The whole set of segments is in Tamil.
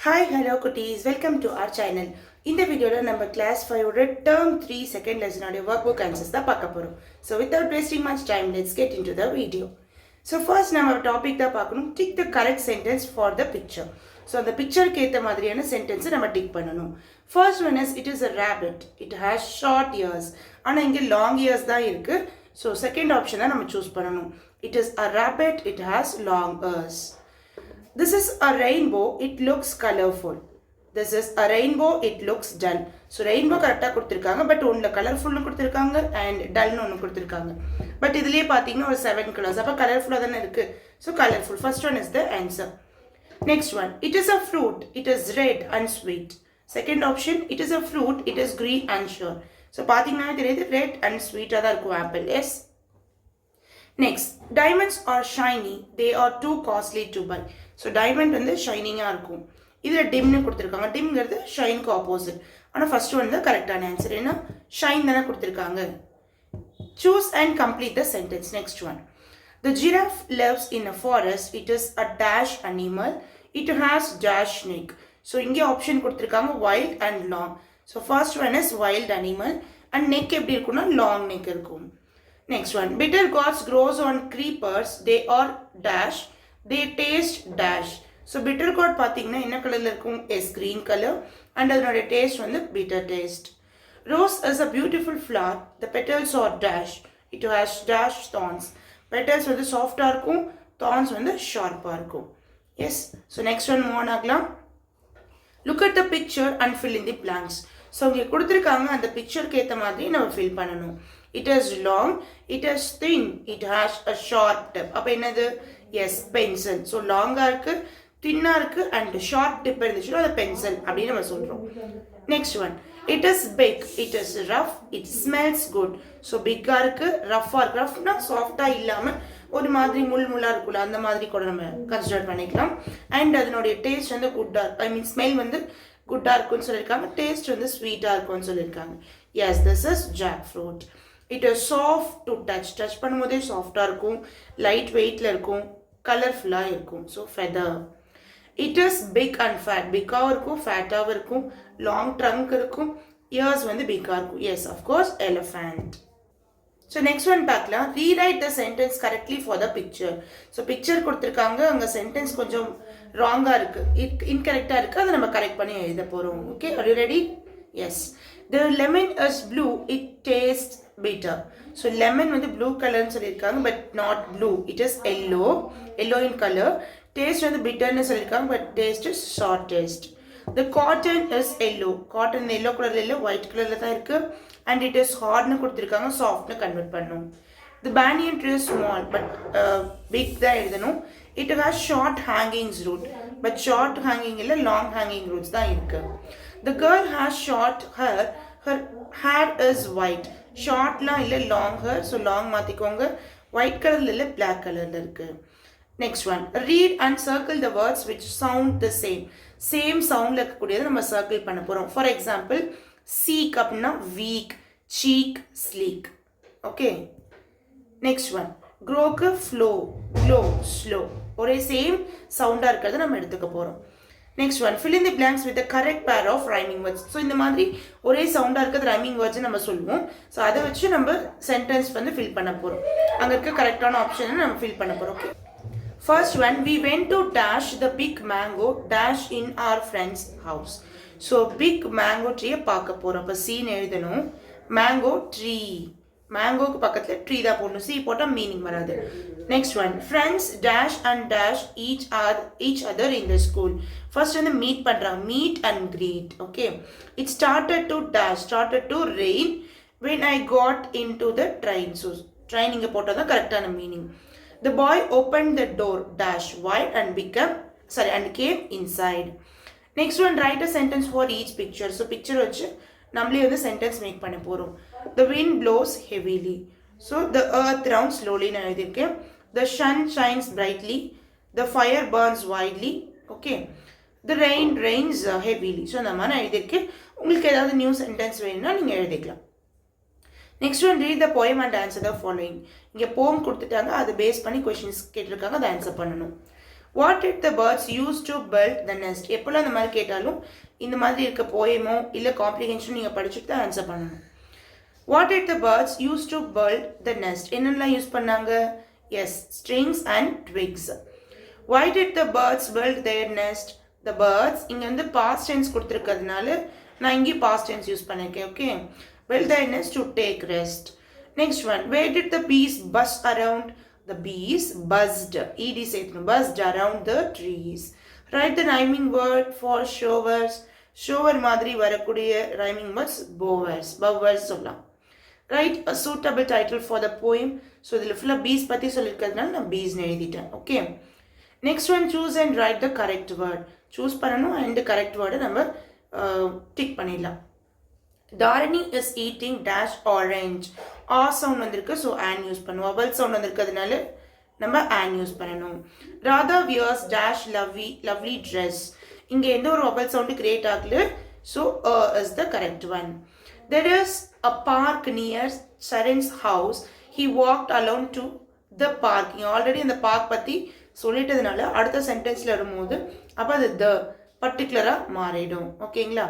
Hi, hello cuties. Welcome to our channel. இந்த வீடியோல நம்ம class 5 term 3 second lesson உடைய workbook answers தான் பார்க்க போறோம். So without wasting much time, let's get into the video. So first நம்ம topic தான் பார்க்கணும். Tick the correct sentence for the picture. So அந்த pictureக்கு ஏத்த மாதிரியான sentence நம்ம tick பண்ணணும். First one is it is a rabbit. It has short ears. ஆனா இங்க long ears தான் இருக்கு. So second option தான் நம்ம choose பண்ணணும். It is a rabbit. It has long ears. This is a rainbow, it looks colorful. This is a rainbow, it looks dull. So rainbow கரெக்டாக கொடுத்துருக்காங்க பட் ஒன்றில் கலர்ஃபுல்னு கொடுத்துருக்காங்க அண்ட் டல்னு ஒன்று கொடுத்துருக்காங்க பட் இதுலேயே பார்த்தீங்கன்னா ஒரு 7 கலர்ஸ் அப்போ கலர்ஃபுல்லாக தானே இருக்குது. So colourful first one is the answer. Next one it is a fruit, it is red and sweet. Second option it is a fruit, it is green and sour. So பார்த்தீங்கன்னா தெரியுது ரெட் அண்ட் ஸ்வீட்டாக தான் இருக்கும் apple. Yes. Next diamonds are shiny, they are too costly to buy. So diamond வந்து ஷைனிங்காக இருக்கும். இதில் டிம்னு கொடுத்துருக்காங்க. டிம்ங்கிறது ஷைனுக்கு ஆப்போசிட். ஆனால் ஃபர்ஸ்ட் ஒன் தான் கரெக்டான ஆன்சர். ஏன்னா ஷைன் தானே கொடுத்துருக்காங்க. Choose and complete the sentence. Next one the giraffe lives in a forest, it is a dash animal, it has dash neck. So இங்கே ஆப்ஷன் கொடுத்துருக்காங்க wild and long. So first one is wild animal and neck எப்படி இருக்குன்னா லாங் நெக் இருக்கும். Next one, bitter gourds grows on creepers, they are dash, they taste dash. So bitter gourd பார்த்தீங்கன்னா என்ன கலர்ல இருக்கும்? is green color and அதனுடைய taste வந்து bitter taste. Rose is a beautiful flower, the petals are dash, it has dash thorns. Petals வந்து soft-ஆ இருக்கும், thorns வந்து sharp-ஆ இருக்கும். Yes, so next one move on ஆகலாம். Look at the picture and fill in the blanks. So இங்கே கொடுத்துருக்காங்க அந்த பிக்சருக்கு ஏற்ற மாதிரி நம்ம ஃபில் பண்ணணும். It is long, it is thin, it has a sharp tip. அப்போ என்னது? S pencil. ஸோ லாங்காக இருக்குது, தின்னாக இருக்குது அண்ட் ஷார்ப் டிப் இருந்துச்சுன்னா அது பென்சில் அப்படின்னு நம்ம சொல்கிறோம். Next one it is big, it is rough, it smells good. So பிக்காக இருக்குது, ரஃப்பாக இருக்குது. ரஃப்னா சாஃப்டாக இல்லாமல் ஒரு மாதிரி முள்ளாக இருக்குல்ல அந்த மாதிரி கூட நம்ம கன்சிடர் பண்ணிக்கலாம். அண்ட் அதனுடைய டேஸ்ட் வந்து குட்டாக, ஐ மீன் ஸ்மெல் வந்து குட்டாக இருக்குன்னு சொல்லியிருக்காங்க, டேஸ்ட் வந்து ஸ்வீட்டாக இருக்கும்னு சொல்லியிருக்காங்க. Yes, this is jackfruit. It is soft to touch. Touch பண்ணும்போதே சாஃப்டாக இருக்கும், லைட் வெயிட்டில் இருக்கும், கலர்ஃபுல்லாக இருக்கும். So feather. It is big and fat. பிக்காகவும் இருக்கும், ஃபேட்டாகவும் இருக்கும், லாங் ட்ரங்க் இருக்கும், இயர்ஸ் வந்து பிக்காக இருக்கும். Yes, of course elephant. So next one பார்க்கலாம். Rewrite the sentence correctly for the picture. So picture கொடுத்துருக்காங்க, அங்கே சென்டென்ஸ் கொஞ்சம் ராங்காக இருக்குது, இன்கரெக்டாக இருக்குது, அதை நம்ம கரெக்ட் பண்ணி எழுத போகிறோம். Okay, are you ready? Yes. The lemon is blue, it taste bitter. So lemon வந்து ப்ளூ கலர்னு சொல்லியிருக்காங்க but not blue, it is yellow, yellow in colour. Taste வந்து பிட்டர்னு சொல்லியிருக்காங்க but taste is short taste. The cotton is yellow, cotton yellow கலரில் இல்லை ஒயிட் கலரில் தான் இருக்குது. அண்ட் இட் இஸ் ஹார்ட்னு கொடுத்துருக்காங்க, சாஃப்ட்னு கன்வெர்ட் பண்ணணும். The banyan tree is small but big தான் எழுதணும். It has short hangings root but short hanging இல்லை லாங் ஹேங்கிங் ரூட்ஸ் தான் இருக்குது. The girl has short hair, her hair is white. ஷார்ட்லாம் இல்லை லாங் ஹேர், ஸோ லாங் மாற்றிக்கோங்க. ஒயிட் கலரில் இல்லை பிளாக் கலரில் இருக்குது. Next one read and circle the words which sound the same. Same சவுண்டில் இருக்கக்கூடியதை நம்ம சர்க்கிள் பண்ண போகிறோம். ஃபார் எக்ஸாம்பிள் சீக் அப்படின்னா week, seek sleek. Okay. Next one grow flow, glow slow. ஒரே சேம் சவுண்டாக இருக்கிறத நம்ம எடுத்துக்க போகிறோம். Next one fill in the blanks with the correct pair of rhyming words. So இந்த மாதிரி ஒரே சவுண்டாக இருக்கிறது ரைமிங் வேர்ட்ஸ் நம்ம சொல்லுவோம். ஸோ அதை வச்சு நம்ம சென்டென்ஸ் வந்து ஃபில் பண்ண போகிறோம். அங்கே இருக்க கரெக்டான ஆப்ஷனை நம்ம ஃபில் பண்ண போகிறோம். Okay. First one we went to dash the big mango dash in our friend's house. So big mango ட்ரீயை பார்க்க போகிறோம். அப்போ சீன் எழுதணும். மேங்கோ ட்ரீ, மேங்கோக்கு பக்கத்தில் ட்ரீ தான் போடணும். சி போட்டால் மீனிங் வராது. Next one friends dash and dash each other in the school. First வந்து மீட் பண்ணுறாங்க, meet and greet. Okay. It started to dash, started to rain when I got into the train. So train இங்கே போட்டால் தான் கரெக்டான meaning. The boy opened the door dash wide and came inside. Next one write a sentence for each picture. So picture வச்சு நம்மளே வந்து சென்டென்ஸ் மேக் பண்ண போகிறோம். The wind blows heavily. So the earth rounds slowly நான் எழுதியிருக்கேன். The sun shines brightly. The fire burns widely. Okay. The rain rains heavily. So அந்த மாதிரி நான் எழுதியிருக்கேன். உங்களுக்கு ஏதாவது நியூ சென்டென்ஸ் வேணும்னா நீங்கள் எழுதிக்கலாம். Next one read the poem and answer the following. இங்கே போம் கொடுத்துட்டாங்க, அதை பேஸ் பண்ணி கொஷின்ஸ் கேட்டிருக்காங்க, அதை ஆன்சர் பண்ணணும். What did the birds use to build the nest? எப்போல்லாம் அந்த மாதிரி கேட்டாலும் இந்த மாதிரி இருக்க போயமோ இல்லை காம்ப்ளிகேஷன் நீங்கள் படிச்சுட்டு தான் ஆன்சர் பண்ணணும். What did the birds use to build the nest? என்னெல்லாம் யூஸ் பண்ணாங்க? Yes, strings and twigs. Why did the birds build their nest? The birds, இங்கே வந்து past tense கொடுத்துருக்கிறதுனால நான் இங்கே past tense யூஸ் பண்ணியிருக்கேன். Okay, build their nest to take rest. Next one, where did the bees buzz around? The bees buzzed, ed சேர்த்துணும், buzzed around the trees. Write the rhyming word for showers. Shower மாதிரி வரக்கூடிய rhyming words bowers, bowers சொல்லலாம். Write a suitable title for the poem. So இதில் ஃபுல்லாக bees பற்றி சொல்லியிருக்கிறதுனால நான் bees எழுதிட்டேன். Okay, next one, choose and write the correct word. Choose பண்ணணும் and correct word நம்ம டிக் பண்ணிடலாம். Dharani is eating dash orange. ஆ சவுண்ட் வந்திருக்கு, ஸோ ஆன் யூஸ் பண்ணுவோம். வவல் சவுண்ட் வந்திருக்கிறதுனால நம்ம ஆன் யூஸ் பண்ணணும். Radha wears dash lovely dress. இங்கே எந்த ஒரு வவல் சவுண்டு கிரியேட் ஆகல, so is the correct one. There is a park near Sarin's house. He walked alone to the park. இங்கே ஆல்ரெடி அந்த பார்க் பற்றி சொல்லிட்டதுனால அடுத்த சென்டென்ஸில் வரும்போது அப்போ அது த பர்டிகுலராக மாறிடும். ஓகேங்களா?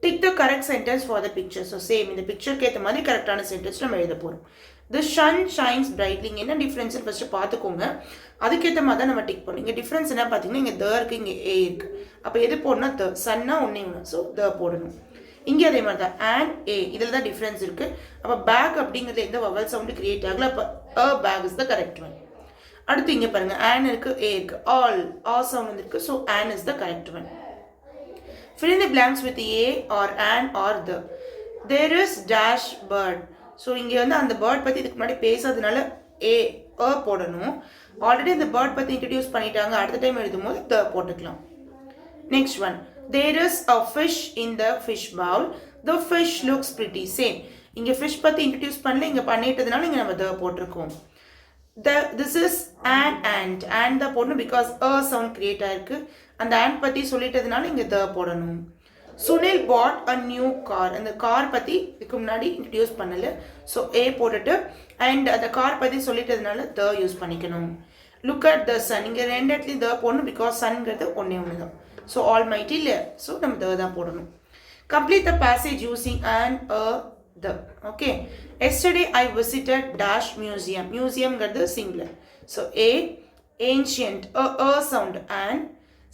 Tick the correct sentence for the picture. So same இந்த பிக்சருக்கு ஏற்ற மாதிரி கரெக்டான சென்டென்ஸ் நம்ம எழுத போகிறோம். The sun shines brightly. என்ன டிஃப்ரென்ஸ்னு ஃபஸ்ட்டு பார்த்துக்கோங்க, அதுக்கேற்ற மாதிரி தான் நம்ம டிக் பண்ணணும். இங்கே டிஃப்ரென்ஸ் என்ன பார்த்தீங்கன்னா, இங்கே த இருக்குது, இங்கே ஏ இருக்குது. அப்போ எது போடணும்? த. சன்னா ஒன்றே ஒன்று, ஸோ த போடணும். இங்கே அதே மாதிரி தான் அண்ட் ஏ, இதில் தான் டிஃப்ரென்ஸ் இருக்குது. அப்போ பேக் அப்படிங்கிறது எந்த வவல் சவுண்டு கிரியேட் ஆகல, அப்போ a bag is the correct one. அடுத்து இங்கே பாருங்கள், ஆன் இருக்குது, ஏ இருக்குது, ஆல் ஆ சவுண்ட் வந்துருக்கு, so an is the correct one. Fill in the blanks with a or an or the. There is dash bird. So இங்கே வந்து அந்த பேர்ட் பற்றி இதுக்கு முன்னாடி பேசாததுனால அ போடணும். ஆல்ரெடி அந்த பேர்ட் பற்றி இன்ட்ரடியூஸ் பண்ணிட்டாங்க, அடுத்த டைம் எழுதும் போது த போட்டுக்கலாம். Next one, there is a fish in the fish bowl. The fish looks pretty. Same, இங்கே ஃபிஷ் பற்றி இன்ட்ரடியூஸ் பண்ணல, இங்கே பண்ணிட்டதுனால இங்கே நம்ம த போட்டிருக்கோம். This is an ant. And தான் போடணும் பிகாஸ் அ சவுண்ட் கிரியேட் ஆயிருக்கு. அந்த ஆண்ட் பற்றி சொல்லிட்டதுனால இங்கே த போடணும். சுனில் பாட் அ நியூ கார். அந்த கார் பற்றி இதுக்கு முன்னாடி இன்ட்ரடியூஸ் பண்ணலை, ஸோ ஏ போட்டுட்டு அண்ட் அந்த கார் பற்றி சொல்லிட்டதுனால த யூஸ் பண்ணிக்கணும். Look at the sun. இங்கே ரெண்டு இடத்துலையும் த போடணும் பிகாஸ் சன்ங்கிறது ஒன்றே ஒன்று தான். ஸோ ஆல் மைட்டி இல்லை, ஸோ நம்ம த தான் போடணும். Complete the passage using and a the. Okay, yesterday I visited dash museum. மியூசியம்ங்கிறது singular, so a. Ancient a sound and.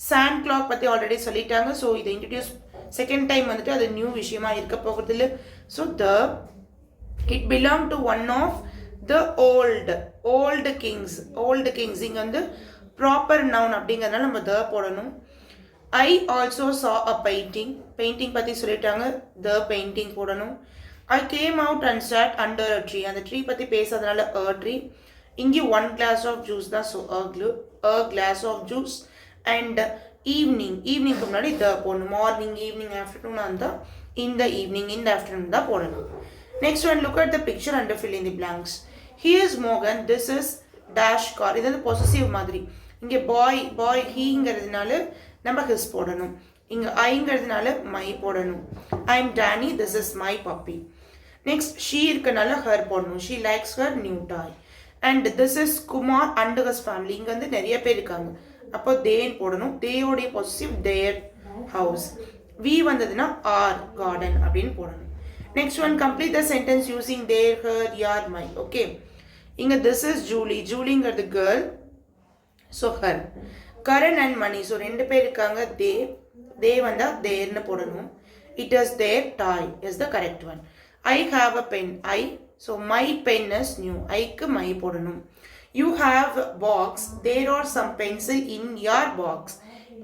Sand clock பற்றி ஆல்ரெடி சொல்லிட்டாங்க, ஸோ இதை இன்ட்ரடியூஸ் செகண்ட் டைம் வந்துட்டு அது நியூ விஷயமா இருக்க போகிறது இல்லை. So the it belong to one of the old kings. Old kings இங்கே வந்து ப்ராப்பர் நவுன் அப்படிங்கிறதுனால நம்ம த போடணும். ஐ ஆல்சோ சா அ பெயிண்டிங். பெயிண்டிங் பற்றி சொல்லிட்டாங்க, த பெயிண்டிங் போடணும். I came out and sat under a tree. அந்த ட்ரீ பற்றி பேசாதனால அ ட்ரீ. இங்கே ஒன் கிளாஸ் ஆஃப் ஜூஸ் தான், so a glass of juice. And ஈவினிங்க்கு முன்னாடி த போடணும். மார்னிங், ஈவினிங், ஆஃப்டர்நூன் இருந்தால் இந்த ஈவினிங், இந்த ஆஃப்டர்நூன் தான் போடணும். Next one, look at the picture and fill in the blanks. He is மோகன், திஸ் இஸ் டேஷ் கார். இது வந்து பொசசிவ் மாதிரி. இங்கே பாய் ஹீங்கிறதுனால நம்ம ஹிஸ் போடணும். இங்கே ஐங்கிறதுனால மை போடணும். I am Danny, this is my puppy. Next she இருக்கனால ஹர் போடணும். She likes her new toy. And this is Kumar and his family. இங்கே வந்து நிறைய பேர் இருக்காங்க, அப்போ தேன் போடணும். தேயோடைய பொசிட்டிவ் தேர் ஹவுஸ். வி வந்ததுன்னா ஆர் கார்டன் அப்படின்னு போடணும். Next one, complete the sentence using their, her, your, my. Okay, இங்கே திஸ் இஸ் ஜூலி. ஜூலிங்கிறது girl, so her. Karan and Mani, so ரெண்டு பேர் இருக்காங்க, தே வந்தால் தேர்னு போடணும். It is their toy is the correct one. I have a pen. I, so my pen is new. ஐக்கு மை போடணும். You have a box. There are some pencil in your box.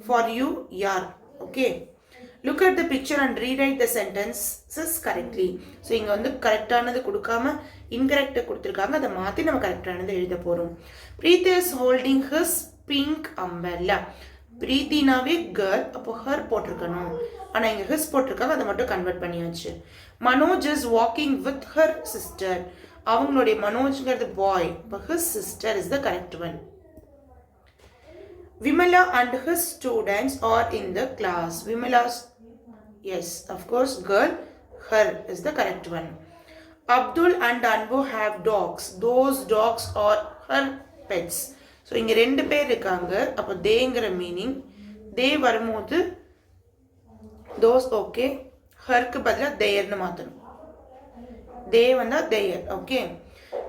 For you, your. Okay. Look at the picture and rewrite the sentences correctly. So இங்கே வந்து கரெக்டானது கொடுக்காம இன்கரெக்ட் கொடுத்துருக்காங்க, அதை மாற்றி நம்ம கரெக்டானது எழுத போகிறோம். Preeti is holding his pink umbrella. பிரீத்தினாவே கேர்ள், அப்போ ஹர் போட்டிருக்கணும், ஆனால் இங்கே ஹிஸ் போட்டிருக்காங்க, அதை மட்டும் கன்வெர்ட் பண்ணியாச்சு. Manoj is walking with her sister. அவங்களுடைய மனோஜ்ங்கிறது பாய், இப்போ his sister is the correct one. Vimala and his students are in the class. Vimala's, yes, of course, girl, her is the correct one. Abdul and Anbu have dogs. Those dogs are her pets. So இங்கே 2 பேர் இருக்காங்க. அப்போ தேங்கிற மீனிங் தே வரும்போது தோஸ் ஓகே, ஹருக்கு பதிலாக தேயர்னு மாற்றணும். தே வந்தால் their. Okay,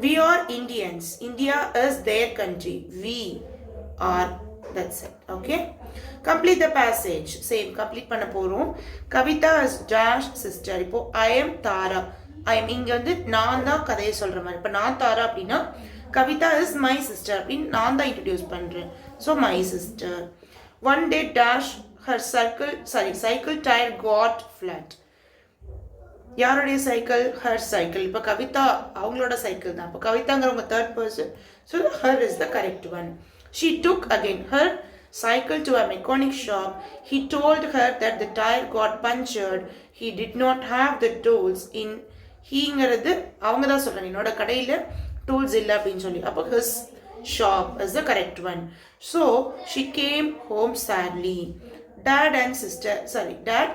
we are Indians. India is their country. We are. That's it. Okay. Complete the passage. Same. Complete பண்ண போறோம். Kavita is dash sister. இப்போ I am Tara. I am இங்க வந்து நான் தான் கதையை சொல்ற மாதிரி. இப்போ நான் தாரா அப்படின்னா கவிதா is my sister அப்படின்னு நான் தான் இன்ட்ரடியூஸ் பண்றேன். So my sister. One day dash her cycle tire got flat. யாருடைய சைக்கிள்? Her cycle. இப்போ கவிதா அவங்களோட சைக்கிள் தான். இப்போ கவிதாங்கிறவங்க third person. So her is the correct one. She took again her cycle to a mechanic shop. He told her that the tire got punctured. He did not have the tools in. ஹீங்கிறது அவங்க தான் சொல்கிறாங்க, என்னோட கடையில் டூல்ஸ் இல்லை அப்படின்னு சொல்லி. அப்போ his shop is the correct one. So she came home sadly. Dad and sister, dad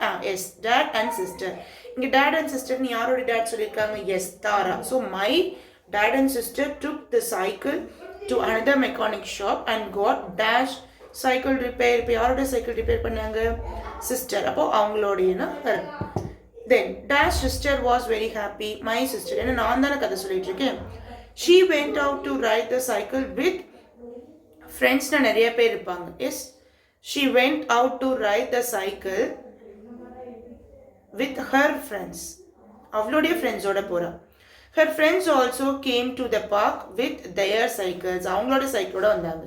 and sister. இங்கே dad and sister நீ யாரோட dad சொல்லியிருக்காங்க? Yes, Tara. So my dad and sister took the cycle to another mechanic shop and got dash cycle repair. இப்போ யாரோட சைக்கிள் ரிப்பேர் பண்ணாங்க? சிஸ்டர். அப்போ அவங்களோடையனா her. Then dash sister was very happy. My sister, ஏன்னா நான் தானே கதை சொல்லிட்டு இருக்கேன். She went out to ride the cycle with friends-னா நிறைய பேர் இருப்பாங்க. Yes, she went out to ride the cycle with her friends. அவளுடைய ஃப்ரெண்ட்ஸோட போறா. Her friends also came to the park with their cycles. அவங்களோட சைக்கிளோட வந்தாங்க.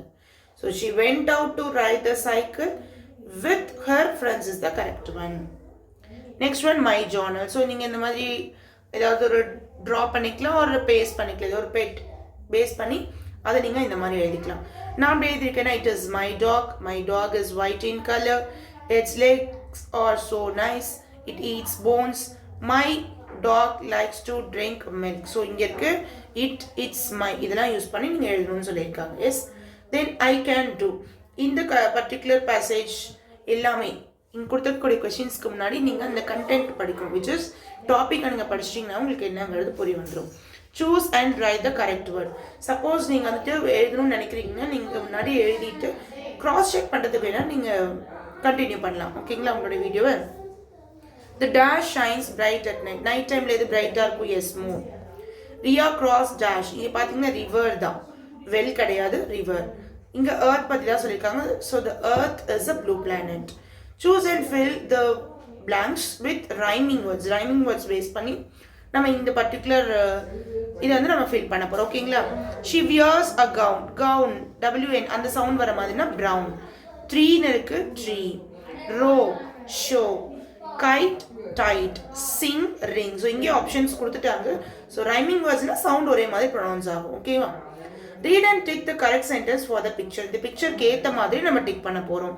So she went out to ride the cycle with her friends is the correct one. Next one, my journal. So நீங்க இந்த மாதிரி ஏதாவது ஒரு ட்ரா பண்ணிக்கலாம், ஒரு பேஸ்ட் பண்ணிக்கலாம், ஒரு பெட் பேஸ் பண்ணி அதை நீங்கள் இந்த மாதிரி எழுதிக்கலாம். நான் எழுதியிருக்கேன்னா it is my dog is white in color, its legs are so nice, it eats bones, my dog likes to drink milk. So இங்கே இருக்கு it's my, இதெல்லாம் யூஸ் பண்ணி நீங்கள் எழுதணும்னு சொல்லியிருக்காங்க. Yes, then I can do. இந்த பர்டிகுலர் பேசேஜ் எல்லாமே இங்கே கொடுத்துருக்கக்கூடிய கொஷின்ஸ்க்கு முன்னாடி நீங்கள் அந்த கண்டென்ட் படிக்கணும், விச் இஸ் டாப்பிக்கை நீங்கள் படிச்சிட்டிங்கன்னா உங்களுக்கு என்னங்கிறது புரிய வந்துடும். Choose and right the correct word. Suppose நீங்கள் வந்துட்டு எழுதணும்னு நினைக்கிறீங்கன்னா நீங்கள் முன்னாடி எழுதிட்டு க்ராஸ் செக் பண்ணுறதுக்கு வேணால் நீங்கள் கண்டினியூ பண்ணலாம். ஓகேங்களா உங்களோட வீடியோவை. The dash shines bright at night. Night டைமில் எது பிரைட்டாக இருக்கும்? Yes, moon. Riya cross dash. இங்கே பார்த்தீங்கன்னா ரிவர் தான், வெல் கிடையாது, ரிவர். இங்கே எர்த் பற்றி தான் சொல்லியிருக்காங்க. So the earth is a blue planet. Choose and fill the blanks with rhyming words. Rhyming words base பண்ணி நம்ம இந்த பர்டிகுலர் இதை வந்து நம்ம ஃபில் பண்ண போகிறோம். ஓகேங்களா. She wears a gown WN அந்த சவுண்ட் வர மாதிரினா brown. ட்ரீன்னு இருக்கு, tree. row show, kite tight, sing ring. So இங்கே ஆப்ஷன்ஸ் கொடுத்துட்டாங்க. ஸோ ரைமிங் வேர்ட்ஸ்னால் சவுண்ட் ஒரே மாதிரி ப்ரொனவுன்ஸ் ஆகும். ஓகேவா. Read and tick the correct sentence for the picture. இந்த பிக்சருக்கு ஏற்ற மாதிரி நம்ம டிக் பண்ண போகிறோம்.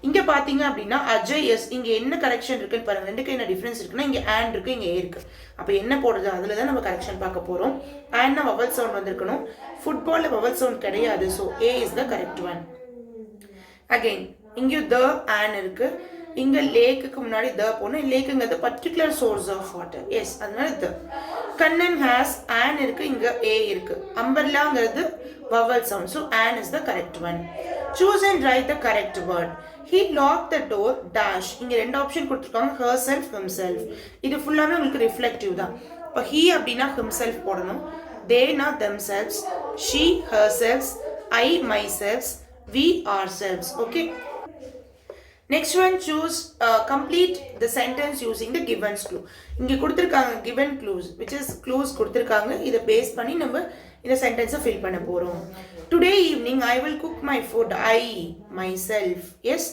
இங்கே பார்த்தீங்க அப்படின்னா அஜய் எஸ். இங்கே என்ன கரெக்ஷன் இருக்குன்னு பாருங்கள். ரெண்டுக்கு என்ன டிஃப்ரென்ஸ் இருக்குன்னா இங்கே ஆண்ட் இருக்குது, இங்கே ஏ இருக்குது. அப்போ என்ன போடுறது, அதில் தான் நம்ம கரெக்ஷன் பார்க்க போகிறோம். ஆண்ட்னா வவல் சவுண்ட் வந்திருக்கணும். ஃபுட்பாலில் வவல் சவுண்ட் கிடையாது. So A is the correct one. Again இங்கே த ஆன் இருக்குது. இங்கே லேக்குக்கு முன்னாடி த போகணும். லேக்குங்கிறது particular source of water. Yes, அதனால த. கண்ணன் ஹேஸ் ஆன் இருக்கு, இங்கே ஏ இருக்கு. அம்பர்லாங்கிறது vowel sound. So an is the correct one. Choose and write the correct word. He locked the door dash. இங்க ரெண்டு ஆப்ஷன் கொடுத்துருக்காங்க, herself, himself. இது ஃபுல்லாமே உங்களுக்கு ரிஃப்ளெக்டிவ் தான். இப்போ he அப்படின்னா himself போடணும், theyனா themselves, she herself, I myself, we ourselves. Okay. Next one, choose complete the sentence using the given clue. இங்க கொடுத்திருக்காங்க given clues, which is clues கொடுத்திருக்காங்க. இதை பேஸ் பண்ணி நம்ம இந்த சென்டென்ஸை ஃபில் பண்ண போறோம். Today evening I will cook my food. I myself. Yes.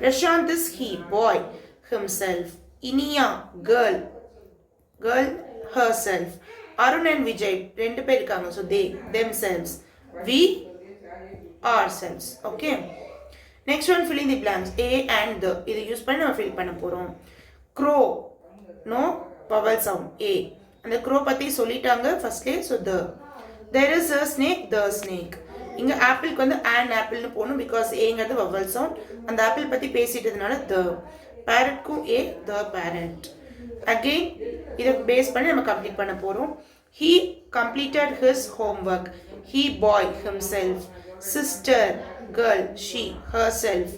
Prashant is he, boy, himself. Iniya, girl herself. Arun and Vijay ரெண்டு பேர் இருக்காங்க. So they themselves. We ourselves. Okay. Next one, fill in the blanks. A and the. இதை யூஸ் பண்ணி நம்ம ஃபில் பண்ண போறோம். Crow, no vowel sound. A. அந்த crow பத்தி சொல்லிட்டாங்க ஃபர்ஸ்ட்லேயே. So the. There is a snake, the snake. இங்க ஆப்பிளுக்கு வந்து an ஆப்பிள்னு போகணும், பிகாஸ் ஏங்கிறது vowel sound. அந்த ஆப்பிள் பத்தி பேசிட்டதுனால the. Parrotக்கும் A, the parrot. Again இதை பேஸ் பண்ணி நம்ம கம்ப்ளீட் பண்ண போறோம். He completed his homework. He, boy, himself. Sister, girl, she, herself,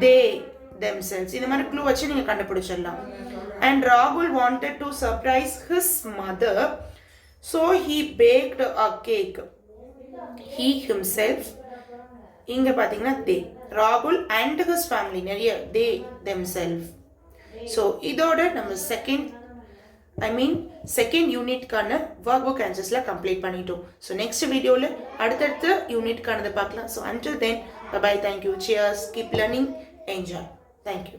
they, themselves. இந்த மாதிரி க்ளூ வச்சு நீங்கள் கண்டுபிடிச்சிடலாம். And Rahul wanted to surprise his mother, so he baked a cake. He himself, இங்க பார்த்தீங்கன்னா they, Rahul and his family, நிறைய they, themselves. ஸோ இதோட நம்ம செகண்ட் யூனிட்கான ஒர்க் புக் ஆன்சர்ஸ்லாம் கம்ப்ளீட் பண்ணிட்டோம். ஸோ நெக்ஸ்ட் வீடியோவில் அடுத்தடுத்த யூனிட்கானதை பார்க்கலாம். So until then bye, thank you, cheers, keep learning, enjoy, thank you.